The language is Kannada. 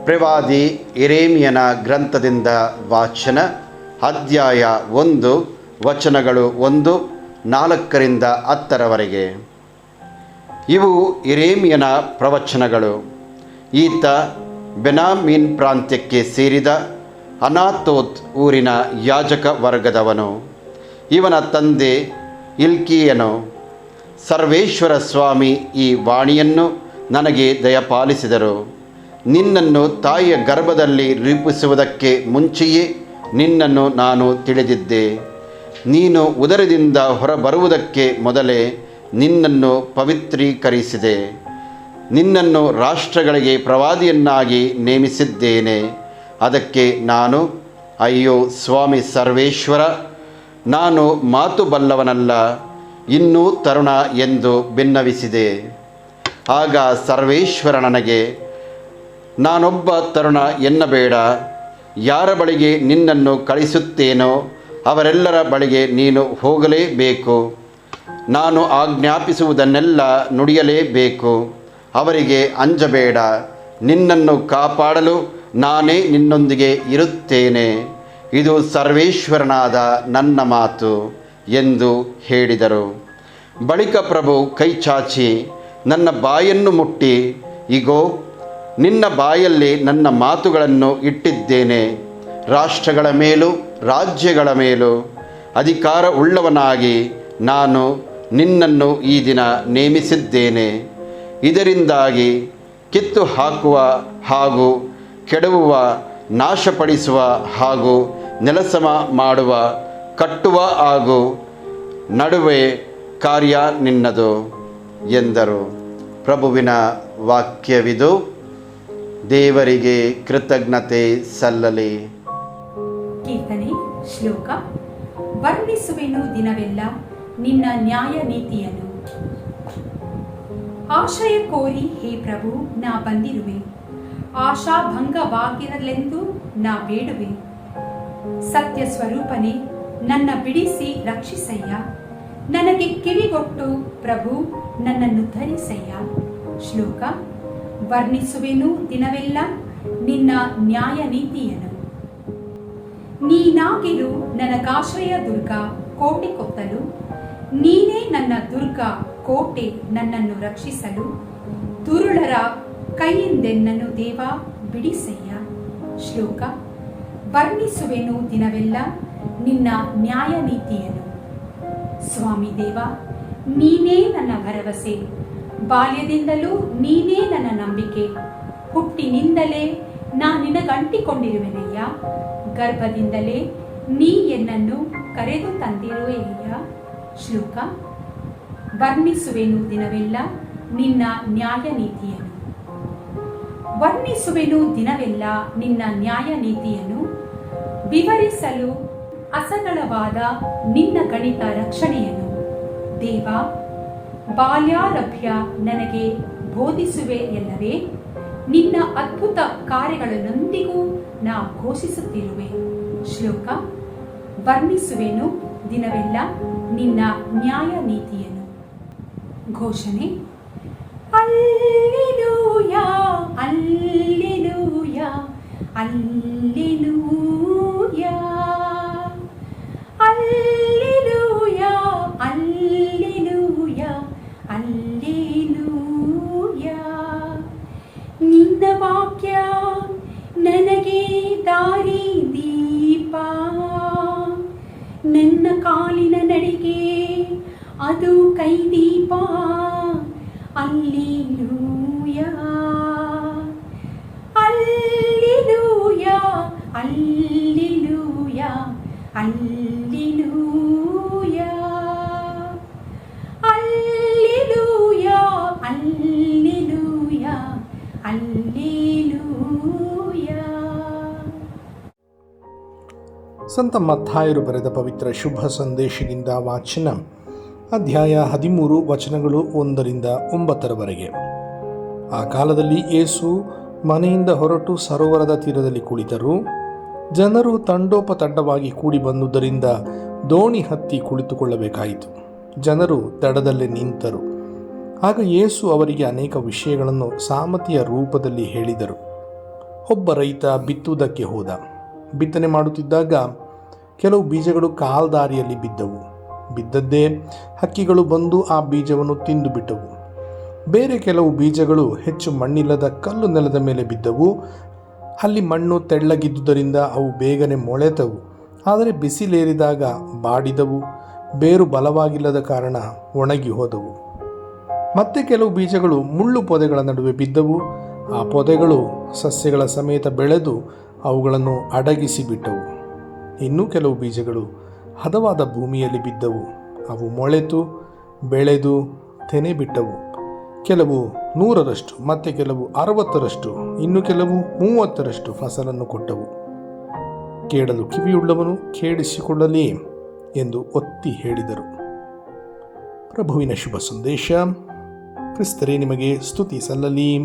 ಪ್ರವಾದಿ ಯೆರೆಮೀಯನ ಗ್ರಂಥದಿಂದ ವಾಚನ. ಅಧ್ಯಾಯ 1, ವಚನಗಳು 1, 4ರಿಂದ 10ರವರೆಗೆ. ಇವು ಯೆರೆಮೀಯನ ಪ್ರವಚನಗಳು. ಈತ ಬೆನ್ಯಾಮೀನ್ ಪ್ರಾಂತ್ಯಕ್ಕೆ ಸೇರಿದ ಅನಾತೋತ್ ಊರಿನ ಯಾಜಕ ವರ್ಗದವನು. ಇವನ ತಂದೆ ಹಿಲ್ಕೀಯನು. ಸರ್ವೇಶ್ವರ ಸ್ವಾಮಿ ಈ ವಾಣಿಯನ್ನು ನನಗೆ ದಯಪಾಲಿಸಿದರು. ನಿನ್ನನ್ನು ತಾಯಿಯ ಗರ್ಭದಲ್ಲಿ ರೂಪಿಸುವುದಕ್ಕೆ ಮುಂಚೆಯೇ ನಿನ್ನನ್ನು ನಾನು ತಿಳಿದಿದ್ದೆ. ನೀನು ಉದರದಿಂದ ಹೊರಬರುವುದಕ್ಕೆ ಮೊದಲೇ ನಿನ್ನನ್ನು ಪವಿತ್ರೀಕರಿಸಿದೆ. ನಿನ್ನನ್ನು ರಾಷ್ಟ್ರಗಳಿಗೆ ಪ್ರವಾದಿಯನ್ನಾಗಿ ನೇಮಿಸಿದ್ದೇನೆ. ಅದಕ್ಕೆ ನಾನು, ಅಯ್ಯೋ ಸ್ವಾಮಿ ಸರ್ವೇಶ್ವರ, ನಾನು ಮಾತು ಬಲ್ಲವನಲ್ಲ, ಇನ್ನೂ ತರುಣ ಎಂದು ಬಿನ್ನವಿಸಿದೆ. ಆಗ ಸರ್ವೇಶ್ವರ ನನಗೆ, ನಾನೊಬ್ಬ ತರುಣ ಎನ್ನಬೇಡ. ಯಾರ ಬಳಿಗೆ ನಿನ್ನನ್ನು ಕಳಿಸುತ್ತೇನೋ ಅವರೆಲ್ಲರ ಬಳಿಗೆ ನೀನು ಹೋಗಲೇಬೇಕು. ನಾನು ಆಜ್ಞಾಪಿಸುವುದನ್ನೆಲ್ಲ ನುಡಿಯಲೇಬೇಕು. ಅವರಿಗೆ ಅಂಜಬೇಡ. ನಿನ್ನನ್ನು ಕಾಪಾಡಲು ನಾನೇ ನಿನ್ನೊಂದಿಗೆ ಇರುತ್ತೇನೆ. ಇದು ಸರ್ವೇಶ್ವರನಾದ ನನ್ನ ಮಾತು ಎಂದು ಹೇಳಿದರು. ಬಳಿಕ ಪ್ರಭು ಕೈಚಾಚಿ ನನ್ನ ಬಾಯನ್ನು ಮುಟ್ಟಿ, ಇಗೋ, ನಿನ್ನ ಬಾಯಲ್ಲಿ ನನ್ನ ಮಾತುಗಳನ್ನು ಇಟ್ಟಿದ್ದೇನೆ. ರಾಷ್ಟ್ರಗಳ ಮೇಲೂ ರಾಜ್ಯಗಳ ಮೇಲೂ ಅಧಿಕಾರ ಉಳ್ಳವನಾಗಿ ನಾನು ನಿನ್ನನ್ನು ಈ ದಿನ ನೇಮಿಸಿದ್ದೇನೆ. ಇದರಿಂದಾಗಿ ಕಿತ್ತು ಹಾಕುವ ಹಾಗೂ ಕೆಡವುವ, ನಾಶಪಡಿಸುವ ಹಾಗೂ ನೆಲಸಮ ಮಾಡುವ, ಕಟ್ಟುವ ಹಾಗೂ ನಡುವೆ ಕಾರ್ಯ ನಿನ್ನದು ಎಂದರು. ಪ್ರಭುವಿನ ವಾಕ್ಯವಿದು. ದೇವರಿಗೆ ಕೃತಜ್ಞತೆ ಸಲ್ಲಲಿ. ಕೀರ್ತನೆ. ಶ್ಲೋಕ. ವರ್ಣಿಸುವೆನು ದಿನವೆಲ್ಲ ನಿನ್ನ ನ್ಯಾಯ ನೀತಿಯನ್ನು. ಆಶ್ರಯ ಕೋರಿ ಹೇ ಪ್ರಭು ನಾ ಬಂದಿರುವೆ. ಆಶಾಭಂಗವಾಗಿರಲೆಂದು ನಾ ಬೇಡುವೆ. ಸತ್ಯ ಸ್ವರೂಪನೇ ನನ್ನ ಬಿಡಿಸಿ ರಕ್ಷಿಸಯ್ಯ. ನನಗೆ ಕಿವಿಗೊಟ್ಟು ಪ್ರಭು ನನ್ನನ್ನು ಧರಿಸಯ್ಯ. ಶ್ಲೋಕ. ವರ್ಣಿಸುವೆನು ದಿನವೆಲ್ಲ ನಿನ್ನ ನ್ಯಾಯ ನೀತಿಯನ್ನು. ನೀನಾಗಿರು ನನಗಾಶ್ರಯ ದುರ್ಗ ಕೋಟೆ ಕೊತ್ತಲು. ನೀನೇ ನನ್ನ ದುರ್ಗ ಕೋಟೆ ನನ್ನನ್ನು ರಕ್ಷಿಸಲು. ದುರುಳರ ಕೈಯಿಂದೆನ್ನನು ದೇವ ಬಿಡಿಸಯ್ಯ. ಶ್ಲೋಕ. ವರ್ಣಿಸುವೆನು ದಿನವೆಲ್ಲ ನಿನ್ನ ನ್ಯಾಯ ನೀತಿಯನ್ನು. ಸ್ವಾಮಿ ದೇವ, ನೀನೇ ನನ್ನ ಭರವಸೆ. ಬಾಲ್ಯದಿಂದಲೂ ನೀನೇ ನನ್ನ ನಂಬಿಕೆ. ಹುಟ್ಟಿನಿಂದಲೇ ನಾ ನಿನಗಂಟಿಕೊಂಡಿರುವೆನಯ್ಯ. ಗರ್ಭದಿಂದಲೇ ನೀ ಎನ್ನನ್ನು ಕರೆದು ತಂದಿರುವೆಯಯ್ಯ. ಶ್ಲೋಕ. ವರ್ಣಿಸುವೆನು ದಿನವೆಲ್ಲ ನಿನ್ನ ನ್ಯಾಯ ನೀತಿಯನ್ನು. ವರ್ಣಿಸುವೆನು ದಿನವೆಲ್ಲ ನಿನ್ನ ನ್ಯಾಯ ನೀತಿಯನ್ನು. ವಿವರಿಸಲು ಅಸಗಳವಾದ ನಿನ್ನ ಗಣಿತ ರಕ್ಷಣೆಯನ್ನು. ದೇವ, ಬಾಲ್ಯಾರಭ್ಯ ನನಗೆ ಬೋಧಿಸುವೆ ಎಲ್ಲವೇ. ನಿನ್ನ ಅದ್ಭುತ ಕಾರ್ಯಗಳನ್ನೊಂದಿಗೂ ನಾ ಘೋಷಿಸುತ್ತಿರುವೆ. ಶ್ಲೋಕ. ವರ್ಣಿಸುವೆನು ದಿನವೆಲ್ಲ ನಿನ್ನ ನ್ಯಾಯ ನೀತಿಯನ್ನು. ಘೋಷಣೆ. ಅಲ್ಲೆಲೂಯಾ, ಅಲ್ಲೆಲೂಯಾ, ಅಲ್ಲೆಲೂಯಾ, ಅಲ್ಲೆಲೂಯಾ, ಅಲ್ಲೆಲೂಯಾ, ಅಲ್ಲೆಲೂಯಾ. ನಿನ್ನ ವಾಕ್ಯ ನನಗೆ ದಾರಿ ದೀಪ. ನನ್ನ ಕಾಲಿನ ನಡಿಗೆ ಅದು ಕೈದೀಪ. ಅಲ್ಲೆಲೂಯಾ, ಅಲ್ಲೆಲೂಯಾ, ಅಲ್ಲೆಲೂಯಾ, ಅಲ್ಲೆಲೂಯಾ, ಅಲ್ಲೆಲೂಯಾ, ಅಲ್ಲೆಲೂಯಾ, ಅಲ್ಲೆಲೂಯಾ. ಸಂತ ಮತ್ತಾಯರು ಬರೆದ ಪವಿತ್ರ ಶುಭ ಸಂದೇಶದಿಂದ ವಾಚನ. ಅಧ್ಯಾಯ 13, ವಚನಗಳು 1ರಿಂದ 9ರವರೆಗೆ. ಆ ಕಾಲದಲ್ಲಿ ಯೇಸು ಮನೆಯಿಂದ ಹೊರಟು ಸರೋವರದ ತೀರದಲ್ಲಿ ಕುಳಿತರು. ಜನರು ತಂಡೋಪತಂಡವಾಗಿ ಕೂಡಿ ಬಂದುದರಿಂದ ದೋಣಿ ಹತ್ತಿ ಕುಳಿತುಕೊಳ್ಳಬೇಕಾಯಿತು. ಜನರು ದಡದಲ್ಲೇ ನಿಂತರು. ಆಗ ಯೇಸು ಅವರಿಗೆ ಅನೇಕ ವಿಷಯಗಳನ್ನು ಸಾಮತಿಯ ರೂಪದಲ್ಲಿ ಹೇಳಿದರು. ಒಬ್ಬ ರೈತ ಬಿತ್ತುವುದಕ್ಕೆ ಹೋದ. ಬಿತ್ತನೆ ಮಾಡುತ್ತಿದ್ದಾಗ ಕೆಲವು ಬೀಜಗಳು ಕಾಲ್ದಾರಿಯಲ್ಲಿ ಬಿದ್ದವು. ಬಿದ್ದದ್ದೇ ಹಕ್ಕಿಗಳು ಬಂದು ಆ ಬೀಜವನ್ನು ತಿಂದು ಬಿಟ್ಟವು. ಬೇರೆ ಕೆಲವು ಬೀಜಗಳು ಹೆಚ್ಚು ಮಣ್ಣಿಲ್ಲದ ಕಲ್ಲು ನೆಲದ ಮೇಲೆ ಬಿದ್ದವು. ಅಲ್ಲಿ ಮಣ್ಣು ತೆಳ್ಳಗಿದ್ದುದರಿಂದ ಅವು ಬೇಗನೆ ಮೊಳೆತವು. ಆದರೆ ಬಿಸಿಲೇರಿದಾಗ ಬಾಡಿದವು. ಬೇರು ಬಲವಾಗಿಲ್ಲದ ಕಾರಣ ಒಣಗಿ ಹೋದವು. ಮತ್ತೆ ಕೆಲವು ಬೀಜಗಳು ಮುಳ್ಳು ಪೊದೆಗಳ ನಡುವೆ ಬಿದ್ದವು. ಆ ಪೊದೆಗಳು ಸಸ್ಯಗಳ ಸಮೇತ ಬೆಳೆದು ಅವುಗಳನ್ನು ಅಡಗಿಸಿ ಬಿಟ್ಟವು. ಇನ್ನೂ ಕೆಲವು ಬೀಜಗಳು ಹದವಾದ ಭೂಮಿಯಲ್ಲಿ ಬಿದ್ದವು. ಅವು ಮೊಳೆತು ಬೆಳೆದು ತೆನೆ ಬಿಟ್ಟವು. ಕೆಲವು 100ರಷ್ಟು, ಮತ್ತೆ ಕೆಲವು 60ರಷ್ಟು, ಇನ್ನು ಕೆಲವು 30ರಷ್ಟು ಫಸಲನ್ನು ಕೊಟ್ಟವು. ಕೇಳಲು ಕಿವಿಯುಳ್ಳವನು ಕೇಳಿಸಿಕೊಳ್ಳಲಿ ಎಂದು ಒತ್ತಿ ಹೇಳಿದರು. ಪ್ರಭುವಿನ ಶುಭ ಸಂದೇಶ. ಕ್ರಿಸ್ತರೇ ನಿಮಗೆ ಸ್ತುತಿ ಸಲ್ಲಲಿ.